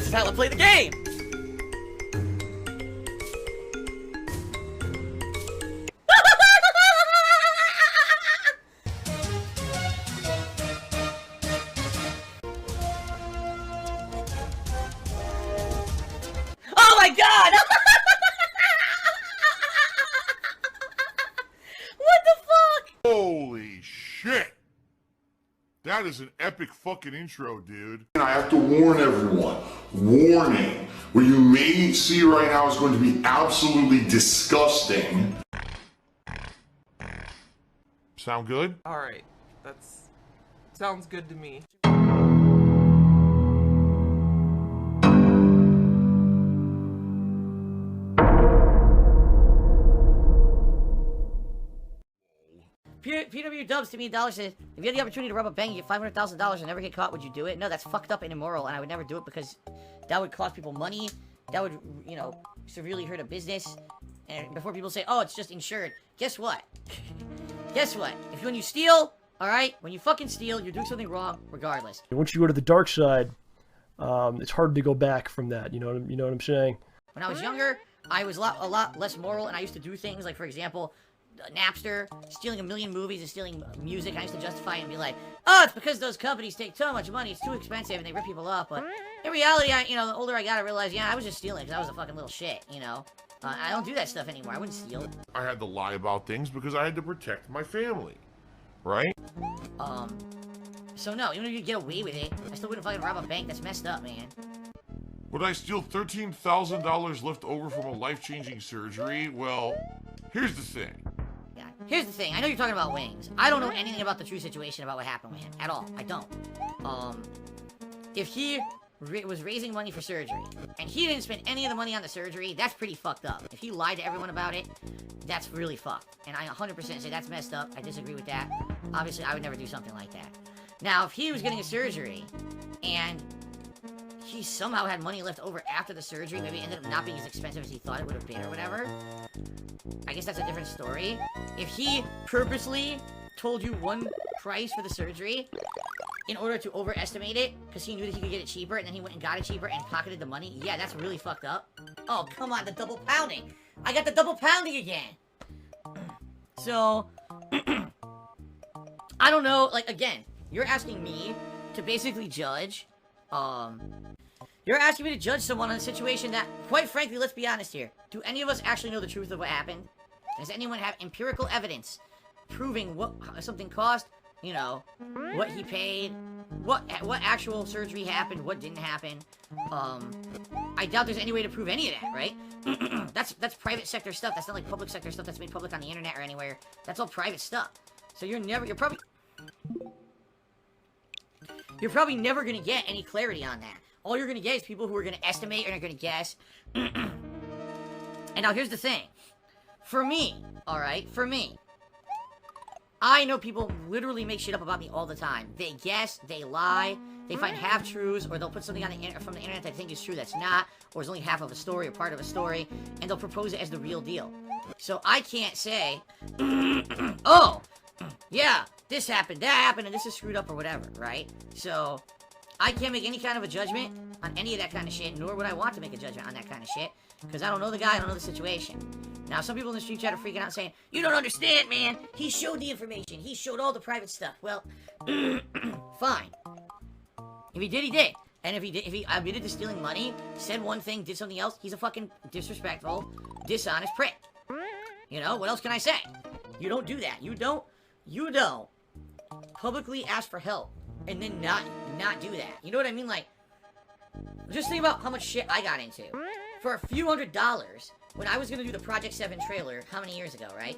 This is how I play the game! Oh my god! What the fuck? Holy shit! That is an epic fucking intro, dude. And I have to warn everyone, warning, what you may see right now is going to be absolutely disgusting. Sound good? Alright, sounds good to me. PW Dubs to me, $1 says, if you had the opportunity to rob a bank and get $500,000 and never get caught, would you do it? No, that's fucked up and immoral, and I would never do it because that would cost people money. That would, you know, severely hurt a business. And before people say, oh, it's just insured, guess what? Guess what? When you steal, alright? When you fucking steal, you're doing something wrong regardless. Once you go to the dark side, it's hard to go back from that. You know what I'm saying? When I was younger, I was a lot less moral, and I used to do things like, for example, Napster, stealing 1 million movies and stealing music. I used to justify it and be like, oh, it's because those companies take so much money, it's too expensive, and they rip people off. But in reality, the older I got, I realized, yeah, I was just stealing because I was a fucking little shit, you know? I don't do that stuff anymore. I wouldn't steal. I had to lie about things because I had to protect my family, right? So no, even if you get away with it, I still wouldn't fucking rob a bank. That's messed up, man. Would I steal $13,000 left over from a life-changing surgery? Well, here's the thing. Yeah. Here's the thing. I know you're talking about Wings. I don't know anything about the true situation about what happened with him at all. I don't. If he was raising money for surgery and he didn't spend any of the money on the surgery, that's pretty fucked up. If he lied to everyone about it, that's really fucked. And I 100% say that's messed up. I disagree with that. Obviously, I would never do something like that. Now, if he was getting a surgery and he somehow had money left over after the surgery, maybe it ended up not being as expensive as he thought it would have been or whatever, I guess that's a different story. If he purposely told you one price for the surgery in order to overestimate it, because he knew that he could get it cheaper, and then he went and got it cheaper and pocketed the money, yeah, that's really fucked up. Oh, come on, the double pounding. I got the double pounding again. So, I don't know, like, again, you're asking me to basically judge, you're asking me to judge someone on a situation that, quite frankly, let's be honest here. Do any of us actually know the truth of what happened? Does anyone have empirical evidence proving what something cost? You know, what he paid, what actual surgery happened, what didn't happen. I doubt there's any way to prove any of that, right? That's private sector stuff. That's not like public sector stuff that's made public on the internet or anywhere. That's all private stuff. So you're probably never gonna get any clarity on that. All you're gonna get is people who are gonna estimate and are gonna guess. And now here's the thing. For me, alright, I know people literally make shit up about me all the time. They guess, they lie, they find half-truths, or they'll put something on from the internet that they think is true that's not, or is only half of a story or part of a story, and they'll propose it as the real deal. So I can't say, oh, yeah, this happened, that happened, and this is screwed up or whatever, right? So I can't make any kind of a judgment on any of that kind of shit, nor would I want to make a judgment on that kind of shit, because I don't know the guy, I don't know the situation. Now, some people in the street chat are freaking out saying, you don't understand, man. He showed the information. He showed all the private stuff. Well, fine. If he did, he did. And if he admitted to stealing money, said one thing, did something else, he's a fucking disrespectful, dishonest prick. You know, what else can I say? You don't do that. You don't publicly ask for help and then not do that. You know what I mean? Like, just think about how much shit I got into. For a few $100s, when I was gonna do the Project 7 trailer, how many years ago, right?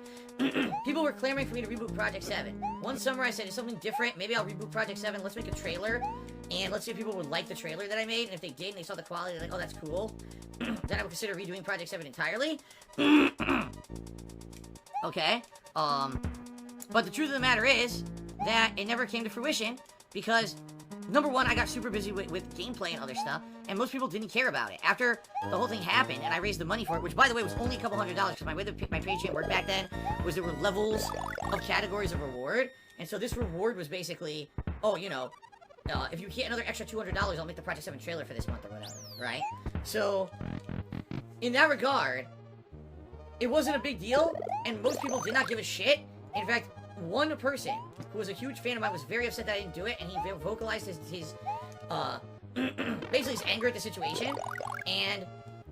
People were clamoring for me to reboot Project 7. One summer I said, it's something different, maybe I'll reboot Project 7, let's make a trailer, and let's see if people would like the trailer that I made, and if they did, and they saw the quality, they're like, oh, that's cool, then I would consider redoing Project 7 entirely. Okay, but the truth of the matter is that it never came to fruition, because number one, I got super busy with gameplay and other stuff, and most people didn't care about it. After the whole thing happened, and I raised the money for it, which, by the way, was only a couple $100s, because my way that my page worked back then was there were levels of categories of reward, and so this reward was basically, oh, you know, if you hit another extra $200, I'll make the Project 7 trailer for this month or whatever, right? So, in that regard, it wasn't a big deal, and most people did not give a shit. In fact, one person who was a huge fan of mine was very upset that I didn't do it, and he vocalized his basically his anger at the situation, and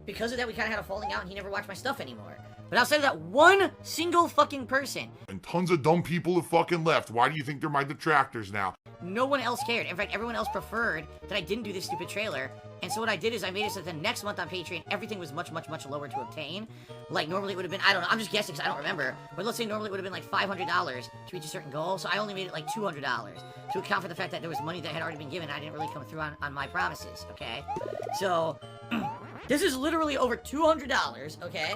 because of that, we kind of had a falling out, and he never watched my stuff anymore. But outside of that one single fucking person, And tons of dumb people have fucking left. Why do you think they're my detractors now? no one else cared. In fact, everyone else preferred that I didn't do this stupid trailer. And so what I did is I made it so that the next month on Patreon, everything was much, much, much lower to obtain. Like, normally it would have been, I don't know, I'm just guessing because I don't remember. But let's say normally it would have been like $500 to reach a certain goal. So I only made it like $200 to account for the fact that there was money that had already been given. I didn't really come through on my promises, okay? So, this is literally over $200, okay?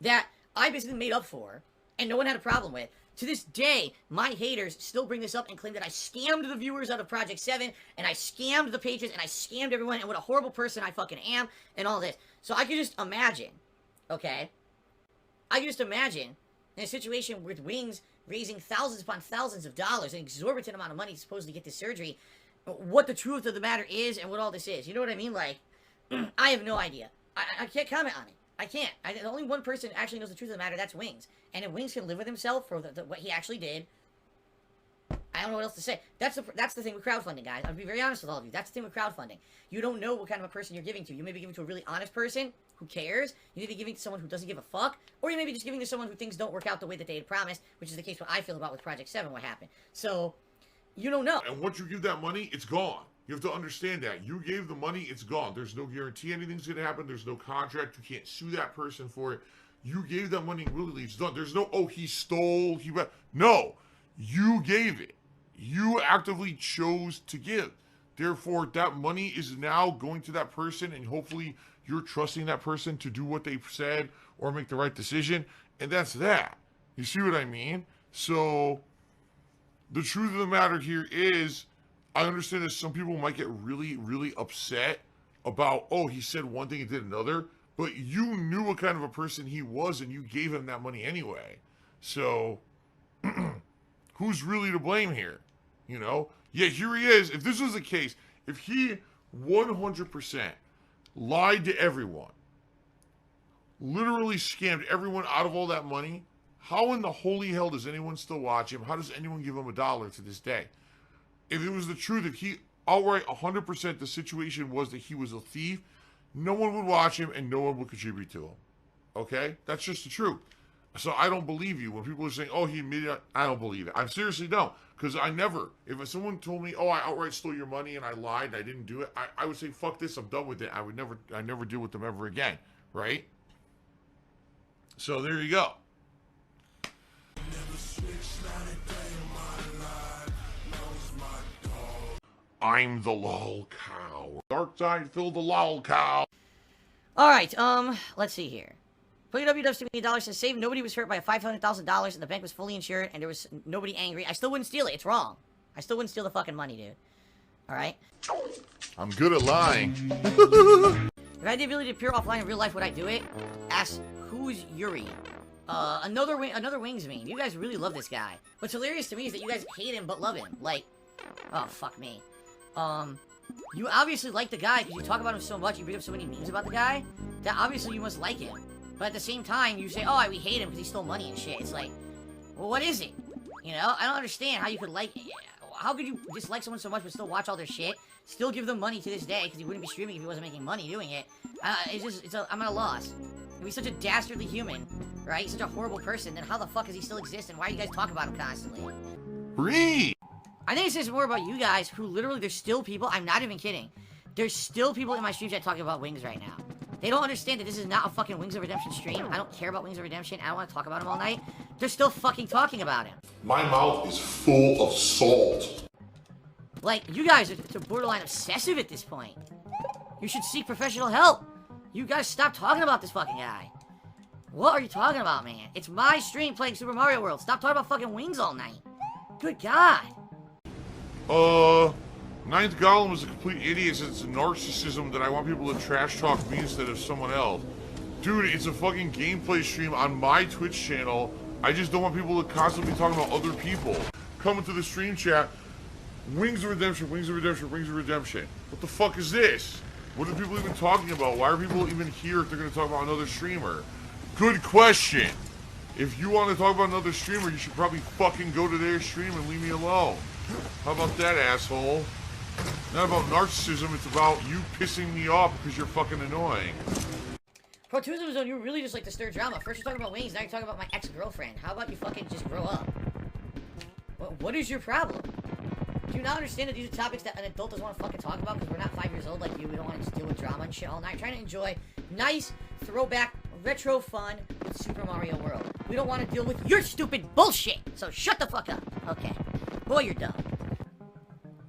That I basically made up for, and no one had a problem with. To this day, my haters still bring this up and claim that I scammed the viewers out of Project 7, and I scammed the patrons, and I scammed everyone, and what a horrible person I fucking am, and all this. So I can just imagine, okay? I can just imagine in a situation with Wings raising thousands upon thousands of dollars, an exorbitant amount of money to supposedly get this surgery, what the truth of the matter is and what all this is. You know what I mean? Like, I have no idea. I can't comment on it. I can't. Only one person actually knows the truth of the matter, that's Wings. And if Wings can live with himself for what he actually did, I don't know what else to say. That's the thing with crowdfunding, guys. I'll be very honest with all of you. That's the thing with crowdfunding. You don't know what kind of a person you're giving to. You may be giving to a really honest person who cares. You may be giving to someone who doesn't give a fuck. Or you may be just giving to someone who things don't work out the way that they had promised, which is the case what I feel about with Project 7, what happened. So, you don't know. And once you give that money, it's gone. You have to understand that. You gave the money, it's gone. There's no guarantee anything's going to happen. There's no contract. You can't sue that person for it. You gave that money willingly. It's done. There's no, oh, he stole. No. You gave it. You actively chose to give. Therefore, that money is now going to that person, and hopefully you're trusting that person to do what they said or make the right decision. And that's that. You see what I mean? So, the truth of the matter here is, I understand that some people might get really, really upset about, oh, he said one thing and did another, but you knew what kind of a person he was and you gave him that money anyway. So, who's really to blame here? You know? Yeah, here he is. If this was the case, if he 100% lied to everyone, literally scammed everyone out of all that money, how in the holy hell does anyone still watch him? How does anyone give him $1 to this day? If it was the truth, if he outright 100% the situation was that he was a thief, no one would watch him and no one would contribute to him. Okay? That's just the truth. So I don't believe you. When people are saying, oh, he admitted it, I don't believe it. I seriously don't. Because I never, if someone told me, oh, I outright stole your money and I lied and I didn't do it, I would say, fuck this, I'm done with it. I never deal with them ever again. Right? So there you go. I'm the lol cow. Dark side, fill the lol cow. Alright, let's see here. WWW's $2 says, save, nobody was hurt by a $500,000 and the bank was fully insured and there was nobody angry. I still wouldn't steal it, it's wrong. I still wouldn't steal the fucking money, dude. Alright? I'm good at lying. If I had the ability to appear offline in real life, would I do it? Ask, who's Yuri? Another Wings meme. You guys really love this guy. What's hilarious to me is that you guys hate him but love him. Like, oh, fuck me. You obviously like the guy because you talk about him so much, you bring up so many memes about the guy, that obviously you must like him. But at the same time, you say, oh, we hate him because he stole money and shit. It's like, well, what is it? You know? I don't understand how you could like... How could you dislike someone so much but still watch all their shit? Still give them money to this day because he wouldn't be streaming if he wasn't making money doing it. I'm at a loss. If he's such a dastardly human, right? He's such a horrible person, then how the fuck does he still exist and why do you guys talk about him constantly? Breathe. I think it says more about you guys who literally, there's still people, I'm not even kidding. There's still people in my stream chat talking about Wings right now. They don't understand that this is not a fucking Wings of Redemption stream. I don't care about Wings of Redemption. I don't want to talk about him all night. They're still fucking talking about him. My mouth is full of salt. Like, you guys are borderline obsessive at this point. You should seek professional help. You guys stop talking about this fucking guy. What are you talking about, man? It's my stream playing Super Mario World. Stop talking about fucking Wings all night. Good God. Ninth Golem is a complete idiot. It's a narcissism that I want people to trash talk me instead of someone else. Dude, it's a fucking gameplay stream on my Twitch channel. I just don't want people to constantly talk about other people. Come into the stream chat, Wings of Redemption, Wings of Redemption, Wings of Redemption. What the fuck is this? What are people even talking about? Why are people even here if they're going to talk about another streamer? Good question. If you want to talk about another streamer, you should probably fucking go to their stream and leave me alone. How about that, asshole? Not about narcissism, it's about you pissing me off because you're fucking annoying. Pro Tuesday Zone, you really just like to stir drama. First you're talking about wings, now you're talking about my ex-girlfriend. How about you fucking just grow up? What is your problem? Do you not understand that these are topics that an adult doesn't want to fucking talk about because we're not 5 years old like you? We don't want to just deal with drama and shit all night. We're trying to enjoy nice, throwback, retro fun with Super Mario World. We don't want to deal with your stupid bullshit. So shut the fuck up. Okay. Boy, you're dumb.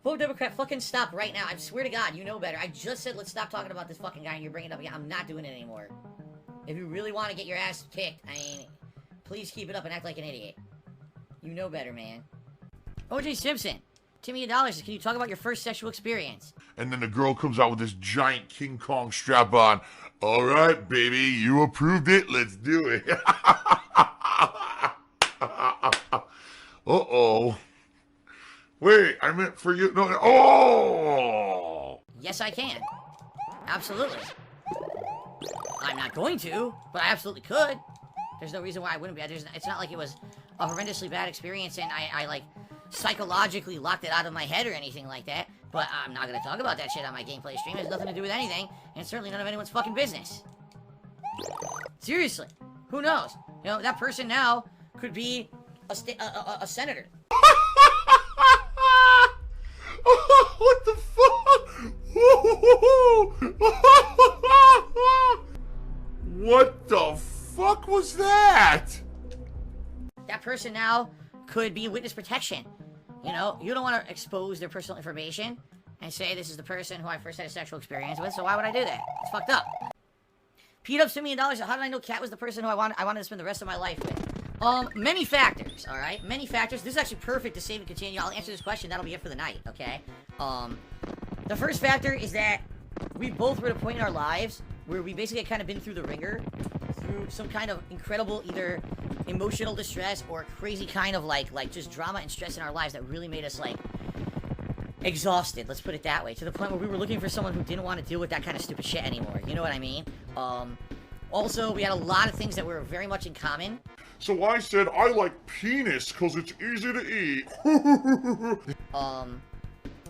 Vote Democrat, fucking stop right now. I swear to God, you know better. I just said let's stop talking about this fucking guy and you're bringing it up again. I'm not doing it anymore. If you really want to get your ass kicked, I mean, please keep it up and act like an idiot. You know better, man. OJ Simpson. Timmy $1 says, can you talk about your first sexual experience? And then the girl comes out with this giant King Kong strap on. All right, baby, you approved it. Let's do it. Uh-oh. Wait, I meant for you. No, no. Oh! Yes, I can. Absolutely. I'm not going to, but I absolutely could. There's no reason why I wouldn't be. It's not like it was a horrendously bad experience and I like, psychologically locked it out of my head or anything like that. But I'm not going to talk about that shit on my gameplay stream. It has nothing to do with anything, and it's certainly none of anyone's fucking business. Seriously. Who knows? You know, that person now could be a senator. What the fuck? What the fuck was that? That person now could be witness protection. You know, you don't want to expose their personal information and say this is the person who I first had a sexual experience with, so why would I do that? It's fucked up. Pete up $1 million. How did I know Kat was the person who I wanted to spend the rest of my life with? Many factors, alright? Many factors. This is actually perfect to save and continue. I'll answer this question. That'll be it for the night, okay? The first factor is that we both were at a point in our lives where we basically had kind of been through the ringer, through some kind of incredible either emotional distress or crazy kind of like just drama and stress in our lives that really made us like exhausted, let's put it that way, to the point where we were looking for someone who didn't want to deal with that kind of stupid shit anymore. You know what I mean? Also, we had a lot of things that were very much in common. So I said I like penis because it's easy to eat.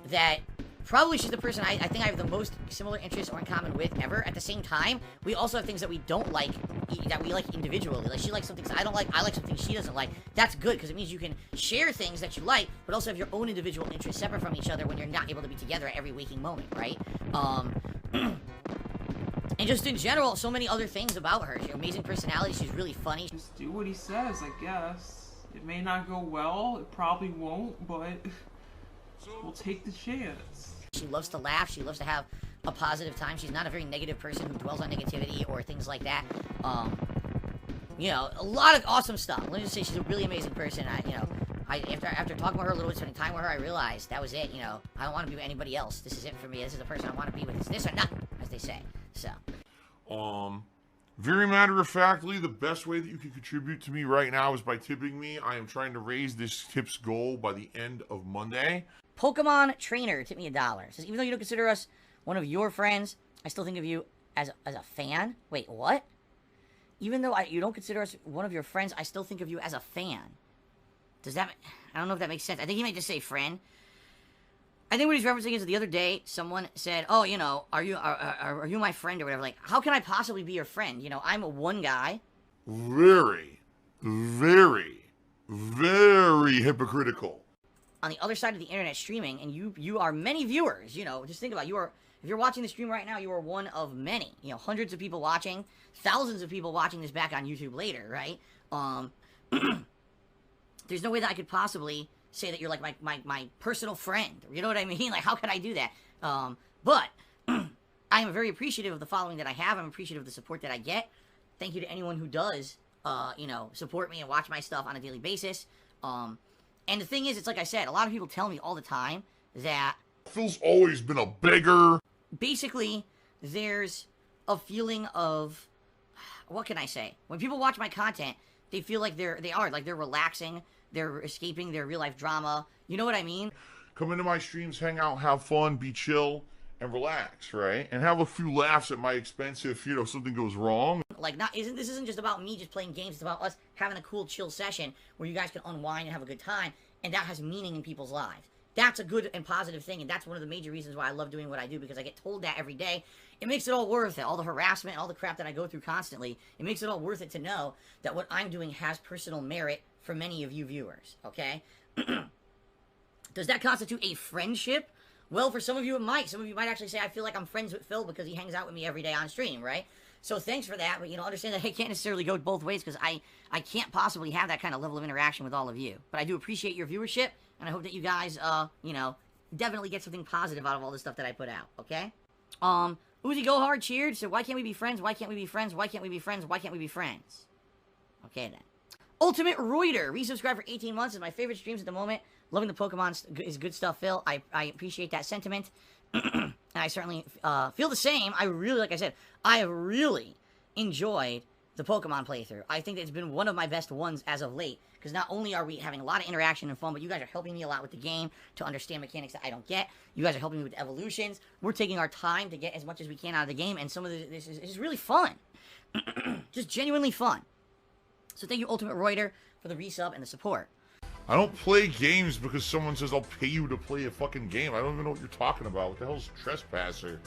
That probably she's the person I think I have the most similar interests or in common with ever. At the same time, we also have things that we don't like, that we like individually. Like, she likes some things I don't like, I like some things she doesn't like. That's good, because it means you can share things that you like, but also have your own individual interests separate from each other when you're not able to be together at every waking moment, right? And just in general, so many other things about her. She has an amazing personality, she's really funny. Just do what he says, I guess. It may not go well, it probably won't, but we'll take the chance. She loves to laugh, she loves to have a positive time. She's not a very negative person who dwells on negativity or things like that. You know, a lot of awesome stuff. Let me just say she's a really amazing person. After talking with her a little bit, spending time with her, I realized that was it, you know. I don't want to be with anybody else. This is it for me. This is the person I want to be with. It's this or nothing, as they say. So. Very matter-of-factly, the best way that you can contribute to me right now is by tipping me. I am trying to raise this tips goal by the end of Monday. Pokemon Trainer tipped me $1. Says, even though you don't consider us one of your friends, I still think of you as a fan. Wait, what? Even though you don't consider us one of your friends, I still think of you as a fan. Does that... I don't know if that makes sense. I think he might just say friend. I think what he's referencing is the other day, someone said, oh, you know, are you my friend or whatever? Like, how can I possibly be your friend? You know, I'm one guy. Very, very, very hypocritical. On the other side of the internet streaming, and you are many viewers, you know, just think about it. If you're watching the stream right now, you are one of many. You know, hundreds of people watching, thousands of people watching this back on YouTube later, right? There's no way that I could possibly say that you're like my personal friend. You know what I mean? Like, how could I do that? But I am very appreciative of the following that I have. I'm appreciative of the support that I get. Thank you to anyone who does, you know, support me and watch my stuff on a daily basis. And the thing is, it's like I said, a lot of people tell me all the time that Phil's always been a beggar. Basically, there's a feeling of, what can I say? When people watch my content, they feel like they're relaxing, they're escaping their real life drama. You know what I mean? come into my streams, hang out, have fun, be chill, and relax, right? And have a few laughs at my expense if, you know, something goes wrong. Like, this isn't just about me just playing games. It's about us having a cool, chill session where you guys can unwind and have a good time, and that has meaning in people's lives. That's a good and positive thing, and that's one of the major reasons why I love doing what I do, because I get told that every day. It makes it all worth it. All the harassment, all the crap that I go through constantly, it makes it all worth it to know that what I'm doing has personal merit for many of you viewers, okay? Does that constitute a friendship? Well, for some of you it might. Some of you might actually say, I feel like I'm friends with Phil because he hangs out with me every day on stream, right? So thanks for that, but, you know, understand that it can't necessarily go both ways, because I can't possibly have that kind of level of interaction with all of you. But I do appreciate your viewership, and I hope that you guys, you know, definitely get something positive out of all the stuff that I put out, okay? Uzi Go Hard cheered, so why can't we be friends? Why can't we be friends? Why can't we be friends? Why can't we be friends? Okay, then. Ultimate Reuter, resubscribed for 18 months, is my favorite streams at the moment. Loving the Pokemon is good stuff, Phil. I appreciate that sentiment. And I certainly feel the same. I really, like I said, I have really enjoyed the Pokemon playthrough. I think it's been one of my best ones as of late, because not only are we having a lot of interaction and fun, but you guys are helping me a lot with the game to understand mechanics that I don't get. You guys are helping me with evolutions. We're taking our time to get as much as we can out of the game, and some of this is really fun. Just genuinely fun. So thank you, Ultimate Reuter, for the resub and the support. I don't play games because someone says I'll pay you to play a fucking game. I don't even know what you're talking about. What the hell's trespasser?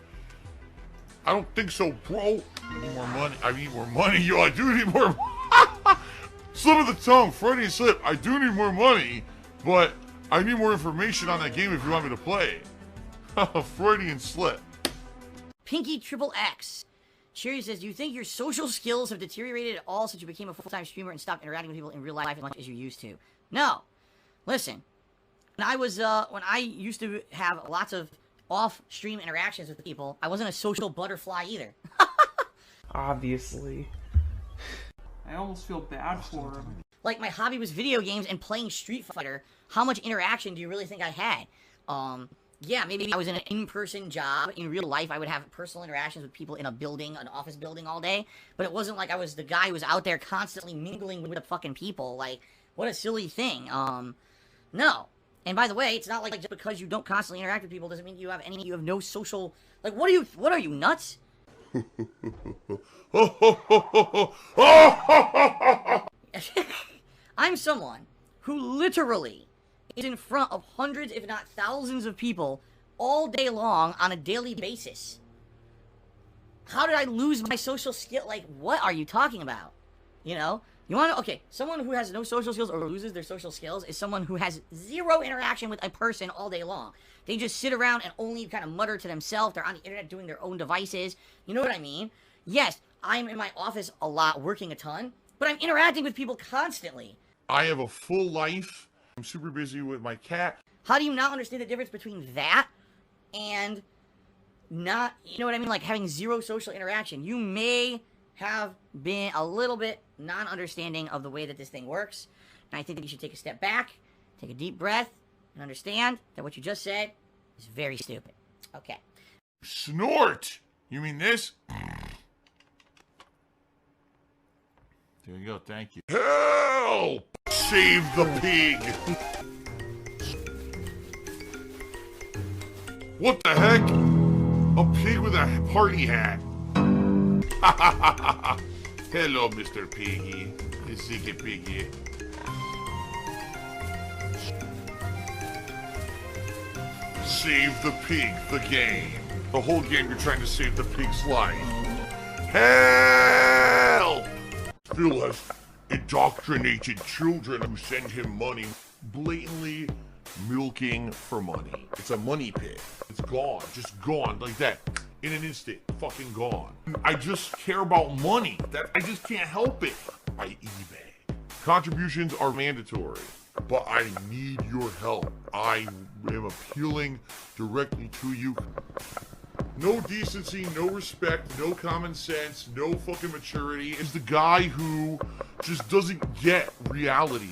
I don't think so, bro. I need more money. I need more money. Yo, I do need more. Slip of the tongue, Freudian slip. I do need more money, but I need more information on that game if you want me to play. Freudian slip. Pinky Triple X. Cherry says, do you think your social skills have deteriorated at all since you became a full-time streamer and stopped interacting with people in real life as much as you used to? No. Listen, when I used to have lots of off-stream interactions with people, I wasn't a social butterfly either. Obviously. I almost feel bad for him. Like, my hobby was video games and playing Street Fighter. How much interaction do you really think I had? Yeah, maybe I was in an in-person job. In real life, I would have personal interactions with people in a building, an office building all day. But it wasn't like I was the guy who was out there constantly mingling with the fucking people. Like, what a silly thing. No. And by the way, it's not like just because you don't constantly interact with people doesn't mean you have no social... Like, what are you, nuts? I'm someone who literally is in front of hundreds, if not thousands of people all day long on a daily basis. How did I lose my social skill? Like, what are you talking about? You know? You want to... Okay, someone who has no social skills or loses their social skills is someone who has zero interaction with a person all day long. They just sit around and only kind of mutter to themselves. They're on the internet doing their own devices. You know what I mean? Yes, I'm in my office a lot, working a ton, but I'm interacting with people constantly. I have a full life. I'm super busy with my cat. How do you not understand the difference between that and not, you know what I mean, like having zero social interaction? You may have been a little bit non-understanding of the way that this thing works, and I think that you should take a step back, take a deep breath, and understand that what you just said is very stupid. Okay. Snort! You mean this? There you go, thank you. Help! Save the pig! What the heck? A pig with a party hat. Hello, Mr. Piggy. Ziggy Piggy. Save the pig, the game. The whole game you're trying to save the pig's life. Help! Phil has indoctrinated children who send him money, blatantly milking for money. It's a money pit. It's gone, just gone like that. In an instant, fucking gone. I just care about money. I just can't help it. I eBay. Contributions are mandatory, but I need your help. I am appealing directly to you. No decency, no respect, no common sense, no fucking maturity. Is the guy who just doesn't get reality.